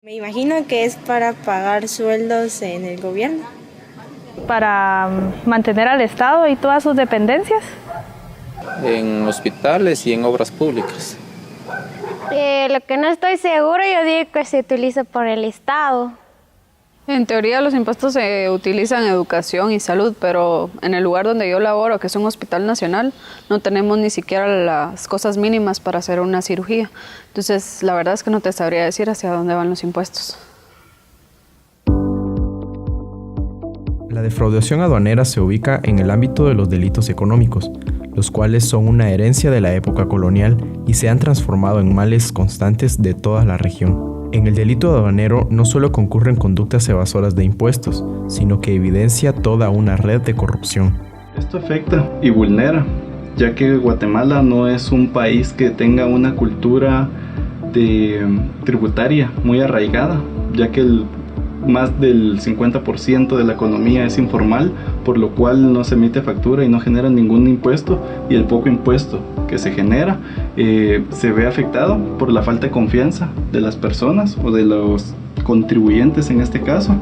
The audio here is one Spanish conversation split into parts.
Me imagino que es para pagar sueldos en el gobierno. Para mantener al Estado y todas sus dependencias. En hospitales y en obras públicas. Lo que no estoy seguro, yo digo que se utiliza por el Estado. En teoría los impuestos se utilizan en educación y salud, pero en el lugar donde yo laboro, que es un hospital nacional, no tenemos ni siquiera las cosas mínimas para hacer una cirugía. Entonces, la verdad es que no te sabría decir hacia dónde van los impuestos. La defraudación aduanera se ubica en el ámbito de los delitos económicos, los cuales son una herencia de la época colonial y se han transformado en males constantes de toda la región. En el delito aduanero no solo concurren conductas evasoras de impuestos, sino que evidencia toda una red de corrupción. Esto afecta y vulnera, ya que Guatemala no es un país que tenga una cultura tributaria muy arraigada, ya que más del 50% de la economía es informal, por lo cual no se emite factura y no genera ningún impuesto, y el poco impuesto que se genera se ve afectado por la falta de confianza de las personas o de los contribuyentes en este caso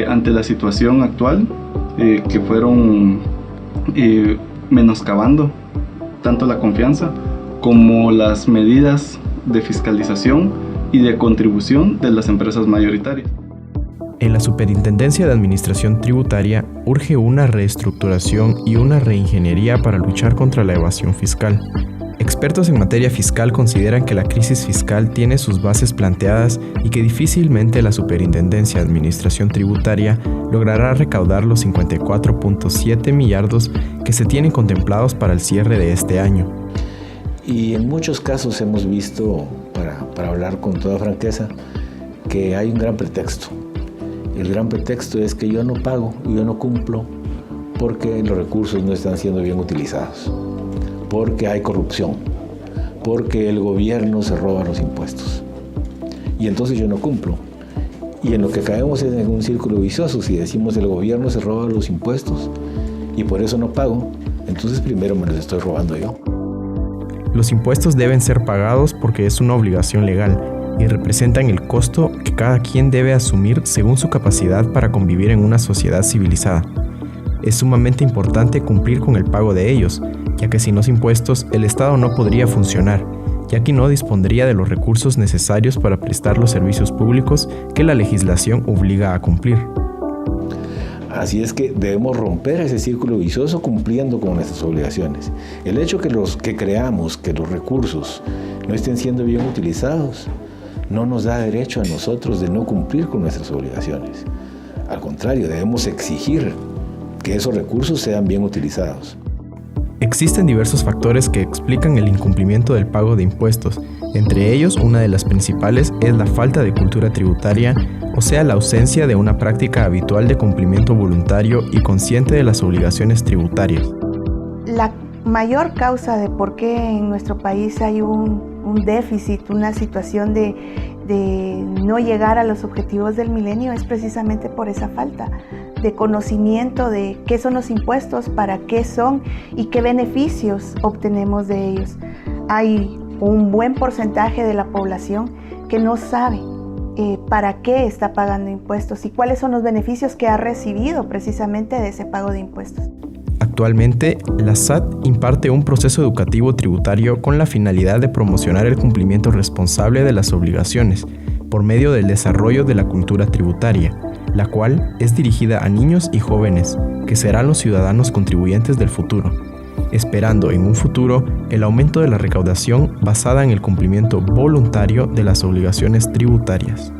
ante la situación actual que fueron menoscabando tanto la confianza como las medidas de fiscalización y de contribución de las empresas mayoritarias. En la Superintendencia de Administración Tributaria urge una reestructuración y una reingeniería para luchar contra la evasión fiscal. Expertos en materia fiscal consideran que la crisis fiscal tiene sus bases planteadas y que difícilmente la Superintendencia de Administración Tributaria logrará recaudar los 54.7 millardos que se tienen contemplados para el cierre de este año. Y en muchos casos hemos visto, para hablar con toda franqueza, que hay un gran pretexto. El gran pretexto es que yo no pago y yo no cumplo porque los recursos no están siendo bien utilizados, porque hay corrupción, porque el gobierno se roba los impuestos. Y entonces yo no cumplo. Y en lo que caemos es en un círculo vicioso. Si decimos el gobierno se roba los impuestos y por eso no pago, entonces primero me los estoy robando yo. Los impuestos deben ser pagados porque es una obligación legal y representan el costo que cada quien debe asumir según su capacidad para convivir en una sociedad civilizada. Es sumamente importante cumplir con el pago de ellos, ya que sin los impuestos el Estado no podría funcionar, ya que no dispondría de los recursos necesarios para prestar los servicios públicos que la legislación obliga a cumplir. Así es que debemos romper ese círculo vicioso cumpliendo con nuestras obligaciones. El hecho que creamos que los recursos no estén siendo bien utilizados no nos da derecho a nosotros de no cumplir con nuestras obligaciones. Al contrario, debemos exigir que esos recursos sean bien utilizados. Existen diversos factores que explican el incumplimiento del pago de impuestos. Entre ellos, una de las principales es la falta de cultura tributaria, o sea, la ausencia de una práctica habitual de cumplimiento voluntario y consciente de las obligaciones tributarias. La mayor causa de por qué en nuestro país hay un déficit, una situación de no llegar a los objetivos del milenio es precisamente por esa falta de conocimiento de qué son los impuestos, para qué son y qué beneficios obtenemos de ellos. Hay un buen porcentaje de la población que no sabe para qué está pagando impuestos y cuáles son los beneficios que ha recibido precisamente de ese pago de impuestos. Actualmente, la SAT imparte un proceso educativo tributario con la finalidad de promocionar el cumplimiento responsable de las obligaciones por medio del desarrollo de la cultura tributaria, la cual es dirigida a niños y jóvenes, que serán los ciudadanos contribuyentes del futuro, esperando en un futuro el aumento de la recaudación basada en el cumplimiento voluntario de las obligaciones tributarias.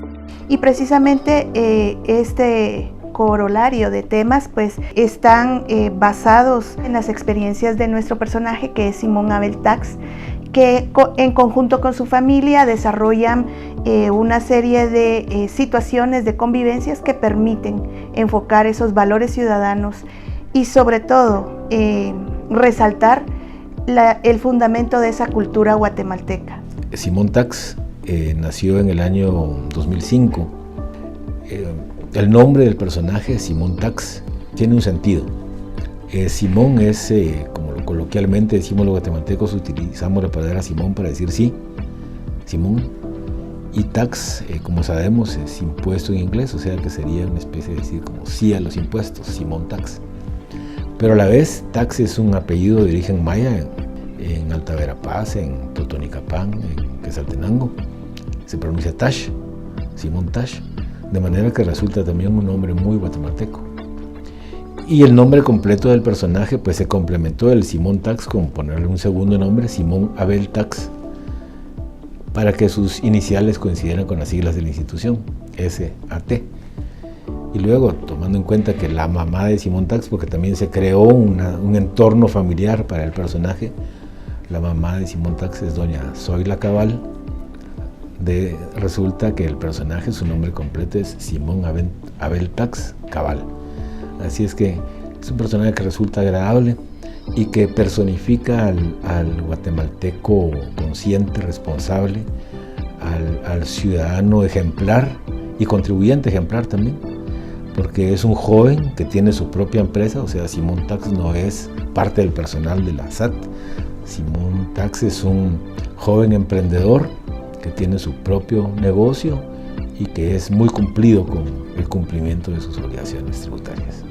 Y precisamente este corolario de temas pues están basados en las experiencias de nuestro personaje, que es Simón Abel Tax, que en conjunto con su familia desarrollan una serie de situaciones de convivencias que permiten enfocar esos valores ciudadanos y sobre todo resaltar el fundamento de esa cultura guatemalteca. Simón Tax nació en el año 2005. El nombre del personaje, Simón Tax, tiene un sentido. Simón es, como coloquialmente decimos los guatemaltecos, utilizamos la palabra Simón para decir sí, Simón. Y tax, como sabemos, es impuesto en inglés, o sea que sería una especie de decir como sí a los impuestos, Simón Tax. Pero a la vez, Tax es un apellido de origen maya en Alta Verapaz, en Totonicapán, en Quetzaltenango. Se pronuncia Tash, Simón Tash, de manera que resulta también un nombre muy guatemalteco. Y el nombre completo del personaje pues se complementó del Simón Tax con ponerle un segundo nombre, Simón Abel Tax, para que sus iniciales coincidieran con las siglas de la institución, SAT. Y luego, tomando en cuenta que la mamá de Simón Tax, porque también se creó un entorno familiar para el personaje, la mamá de Simón Tax es doña Zoila Cabal, resulta que el personaje, su nombre completo es Simón Abel Tax Cabal. Así es que es un personaje que resulta agradable y que personifica al guatemalteco consciente, responsable, al ciudadano ejemplar y contribuyente ejemplar también, porque es un joven que tiene su propia empresa, o sea, Simón Tax no es parte del personal de la SAT. Simón Tax es un joven emprendedor que tiene su propio negocio y que es muy cumplido con el cumplimiento de sus obligaciones tributarias.